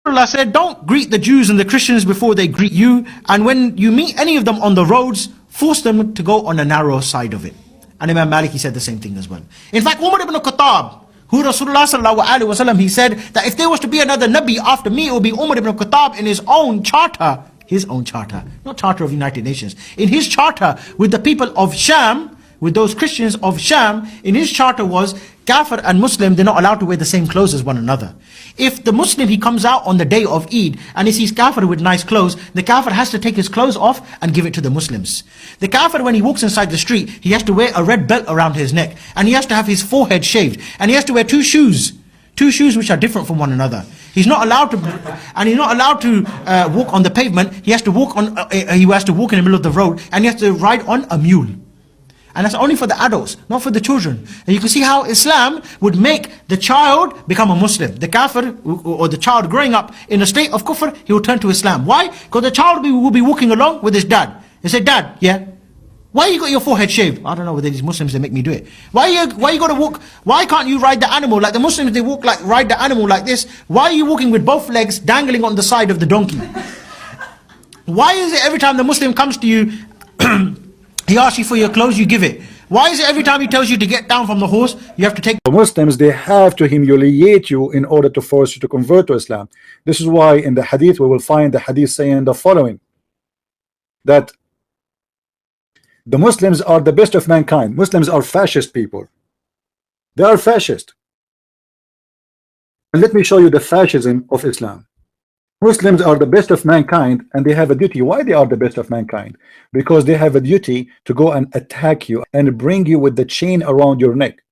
Allah said, don't greet the Jews and the Christians before they greet you, and when you meet any of them on the roads, force them to go on the narrow side of it. And Imam Maliki said the same thing as well. In fact, Umar ibn Khattab, who Rasulullah sallallahu alaihi wasallam, he said that if there was to be another Nabi after me, it would be Umar ibn Khattab in his own charter, not charter of United Nations, in his charter with the people of Sham, with those Christians of Sham, in his charter was Kafir and Muslim, they're not allowed to wear the same clothes as one another. If the Muslim, he comes out on the day of Eid and he sees Kafir with nice clothes, the Kafir has to take his clothes off and give it to the Muslims. The Kafir, when he walks inside the street, he has to wear a red belt around his neck, and he has to have his forehead shaved, and he has to wear two shoes which are different from one another. He's not allowed to, and he's not allowed to walk on the pavement. He has to walk in the middle of the road, and he has to ride on a mule. And that's only for the adults, not for the children. And you can see how Islam would make the child become a Muslim. The kafir, or the child growing up in a state of kufr, he will turn to Islam. Why? Because the child will be walking along with his dad. He say, Dad, yeah, why you got your forehead shaved? I don't know whether these Muslims, they make me do it. Why you got to walk? Why can't you ride the animal? Like the Muslims, they ride the animal like this. Why are you walking with both legs dangling on the side of the donkey? Why is it every time the Muslim comes to you, he asks you for your clothes, you give it? Why is it every time he tells you to get down from the horse, you have to take... The Muslims, they have to humiliate you in order to force you to convert to Islam. This is why in the hadith we will find the hadith saying the following, that the Muslims are the best of mankind. Muslims are fascist people. They are fascist. And let me show you the fascism of Islam. Muslims are the best of mankind, and they have a duty. Why they are the best of mankind? Because they have a duty to go and attack you and bring you with the chain around your neck.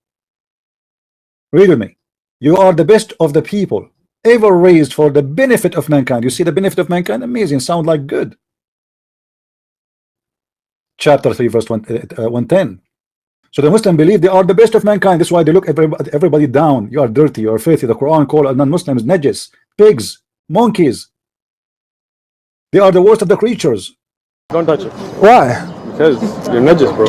Read with me. You are the best of the people ever raised for the benefit of mankind. You see the benefit of mankind? Amazing. Sound like good. Chapter 3 verse 110. So the Muslims believe they are the best of mankind. That's why they look everybody down. You are dirty, you are filthy. The Quran calls non-Muslims najis, pigs, monkeys. They are the worst of the creatures. Don't touch it. Why? Because you're najis, bro.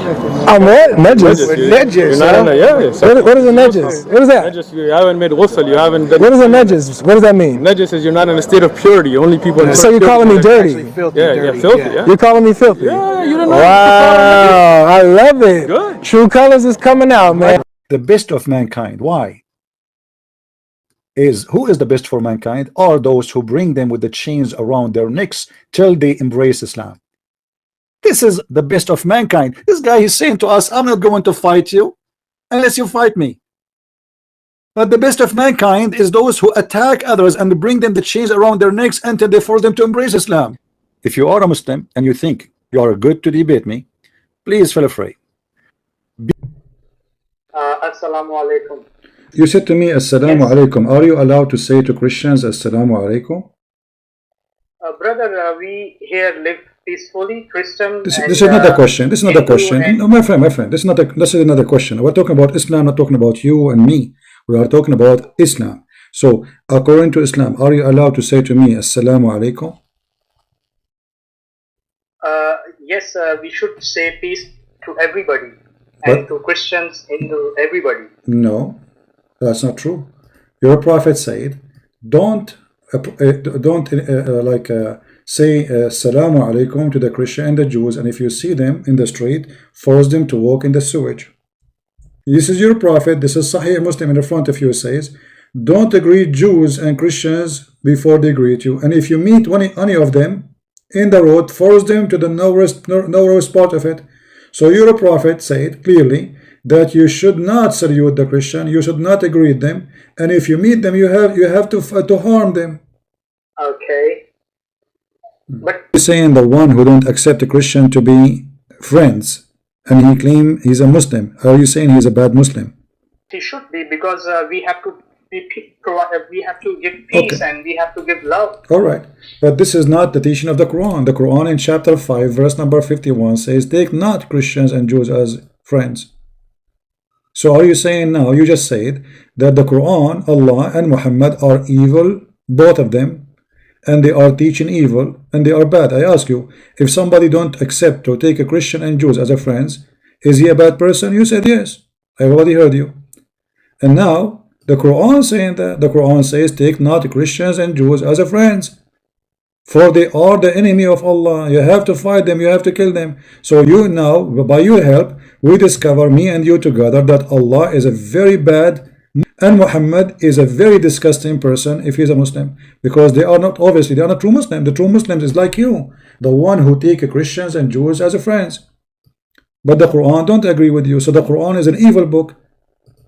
I'm what? Najis? Najis. You're not in a, What is a najis? What is that? Najis, you haven't made ghusl, you haven't done... What is a najis? What does that mean? Najis is you're not in a state of purity. Only people... So you're calling me dirty? Yeah, filthy, yeah. You're calling me filthy? Yeah, you don't know. Wow, I love it. Good. True colors is coming out, man. The best of mankind. Why? Who is the best for mankind? Are those who bring them with the chains around their necks till they embrace Islam. This is the best of mankind. This guy is saying to us, I'm not going to fight you unless you fight me. But the best of mankind is those who attack others and bring them the chains around their necks until they force them to embrace Islam. If you are a Muslim and you think you are good to debate me, please feel free. Assalamu alaikum. You said to me, Assalamu alaikum. Are you allowed to say to Christians, Assalamu alaikum? Brother, we here live peacefully. Christian. This is not a question. This is not a question. No, my friend. This is another question. We're talking about Islam, not talking about you and me. We are talking about Islam. So, according to Islam, are you allowed to say to me, Assalamu alaikum? Yes, we should say peace to everybody, and to Christians, Hindu, everybody. No, that's not true. Your prophet said, don't say Assalamu alaikum to the Christian and the Jews, and if you see them in the street, force them to walk in the sewage. This is your prophet. This is Sahih Muslim in the front of you, says, don't greet Jews and Christians before they greet you, and if you meet any of them in the road, force them to the narrowest part of it. So your prophet said clearly that you should not salute the Christian, you should not greet them, and if you meet them, you have to harm them. Okay. But you're saying the one who don't accept a Christian to be friends, and he claim he's a Muslim. Are you saying he's a bad Muslim? he should be, because we have to give peace, and we have to give love. All right, but this is not the teaching of the Quran. The Quran in chapter 5 verse number 51 says, take not Christians and Jews as friends. So are you saying now, you just said that the Quran, Allah and Muhammad are evil, both of them, and they are teaching evil and they are bad? I ask you, if somebody don't accept or take a Christian and Jews as a friends, is he a bad person? You said yes. I've already heard you. And now The Quran saying that. The Quran says, take not Christians and Jews as a friends, for they are the enemy of Allah. You have to fight them, you have to kill them. So you now, by your help, we discover, me and you together, that Allah is a very bad and Muhammad is a very disgusting person if he's a Muslim, because they are not, obviously they are not true Muslims. The true Muslims is like you, the one who take Christians and Jews as a friends. But the Quran don't agree with you. So the Quran is an evil book,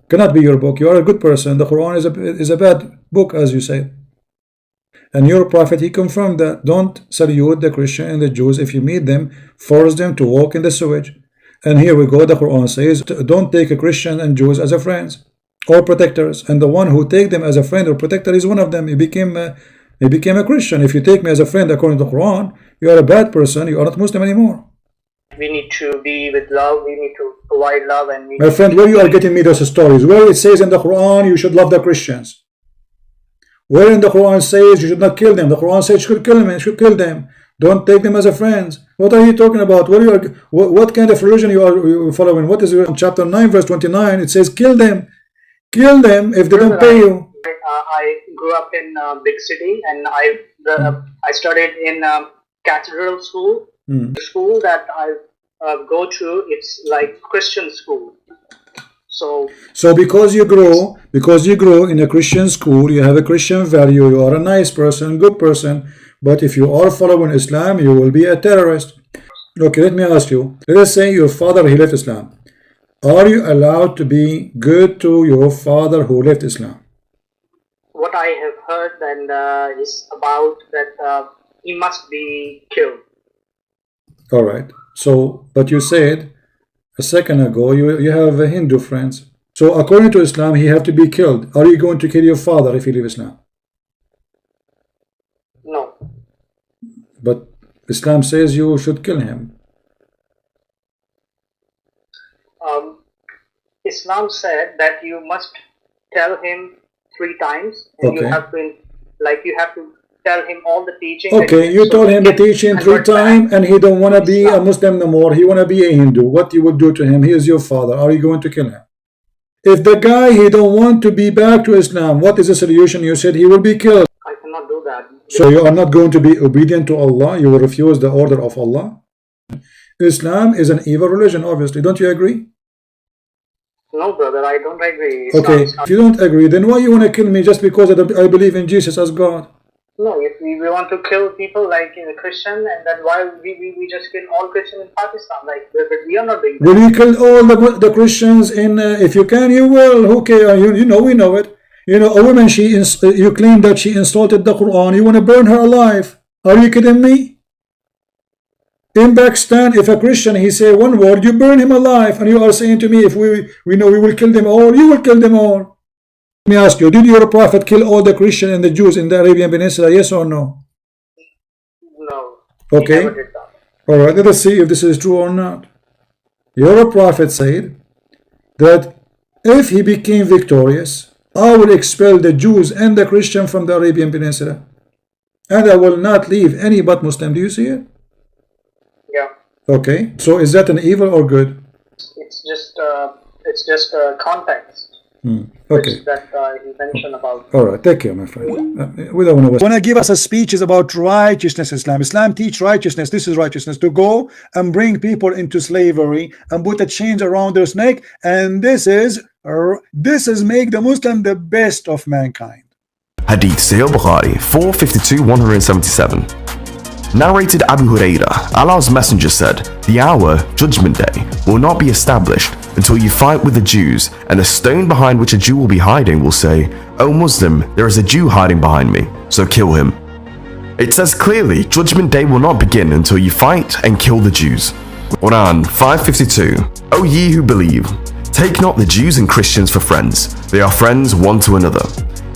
cannot be your book. You are a good person. The Quran is a bad book, as you say. And your prophet, he confirmed that. Don't salute the Christian and the Jews. If you meet them, force them to walk in the sewage. And here we go, the Quran says, don't take a Christian and Jews as a friends or protectors. And the one who take them as a friend or protector is one of them. He became a Christian. If you take me as a friend according to the Quran, you are a bad person. You are not Muslim anymore. We need to be with love. We need to provide love. And my friend, where you are getting me those stories? Where it says in the Quran you should love the Christians? Where in the Quran says you should not kill them? The Quran says you should kill them. You should kill them. Don't take them as a friends. What are you talking about? What kind of religion you are following? What is it in chapter 9 verse 29? It says kill them. Kill them if they don't pay you. I grew up in a big city, and I studied in Cathedral School. The school that I go to, it's like Christian school. So because you grow in a Christian school, you have a Christian value, you are a nice person, good person. But if you are following Islam, you will be a terrorist. Okay, let me ask you. Let us say your father, he left Islam. Are you allowed to be good to your father who left Islam? What I have heard and is about that he must be killed. All right. So, but you said a second ago you have a Hindu friends. So according to Islam, he have to be killed. Are you going to kill your father if he leave Islam? No. But Islam says you should kill him. Islam said that you must tell him 3 times, and okay. you have to tell him all the teaching. Okay, you told him the teaching 3 times, and he don't want to be a Muslim no more. He want to be a Hindu. What you will do to him? He is your father. Are you going to kill him? If the guy, he don't want to be back to Islam, what is the solution? You said he will be killed. I cannot do that. So you are not going to be obedient to Allah. You will refuse the order of Allah. Islam is an evil religion, obviously. Don't you agree? No, brother, I don't agree. Okay, if you don't agree, then why you want to kill me just because I believe in Jesus as God? No, if we want to kill people like in a Christian, and then why we just kill all Christians in Pakistan? Like, we are not doing that. Will you kill all the Christians in? If you can, you will. Who cares? You know, we know it. You know, a woman, you claim that she insulted the Quran. You want to burn her alive? Are you kidding me? In Pakistan, if a Christian, he say one word, you burn him alive, and you are saying to me, if we know we will kill them all, you will kill them all. Let me ask you, did your prophet kill all the Christians and the Jews in the Arabian Peninsula? Yes or no? No. Okay. All right. Let us see if this is true or not. Your prophet said that if he became victorious, I will expel the Jews and the Christians from the Arabian Peninsula, and I will not leave any but Muslim. Do you see it? Yeah. Okay. So is that an evil or good? It's just context. Okay. That he mentioned about. All right, take care, my friend. We don't want to give us a speeches about righteousness. Islam teach righteousness. This is righteousness, to go and bring people into slavery and put a chains around their neck, and this is make the Muslim the best of mankind. Hadith Sahih Bukhari 452-177. Narrated Abu Hurairah, Allah's Messenger said, the hour, Judgment Day, will not be established until you fight with the Jews, and a stone behind which a Jew will be hiding will say, O Muslim, there is a Jew hiding behind me, so kill him. It says clearly, Judgment Day will not begin until you fight and kill the Jews. Quran 5:52. O ye who believe, take not the Jews and Christians for friends, they are friends one to another.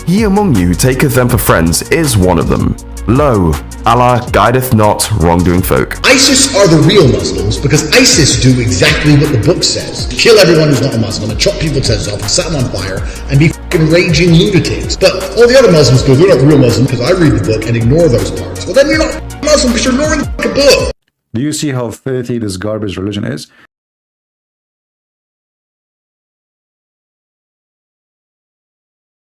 He among you who taketh them for friends is one of them. Lo, Allah guideth not wrongdoing folk. ISIS are the real Muslims because ISIS do exactly what the book says. Kill everyone who's not a Muslim and chop people's heads off and set them on fire and be fucking raging lunatics. But all the other Muslims go, they're not the real Muslim because I read the book and ignore those parts. Well, then you're not Muslim because you're ignoring the book. Do you see how filthy this garbage religion is?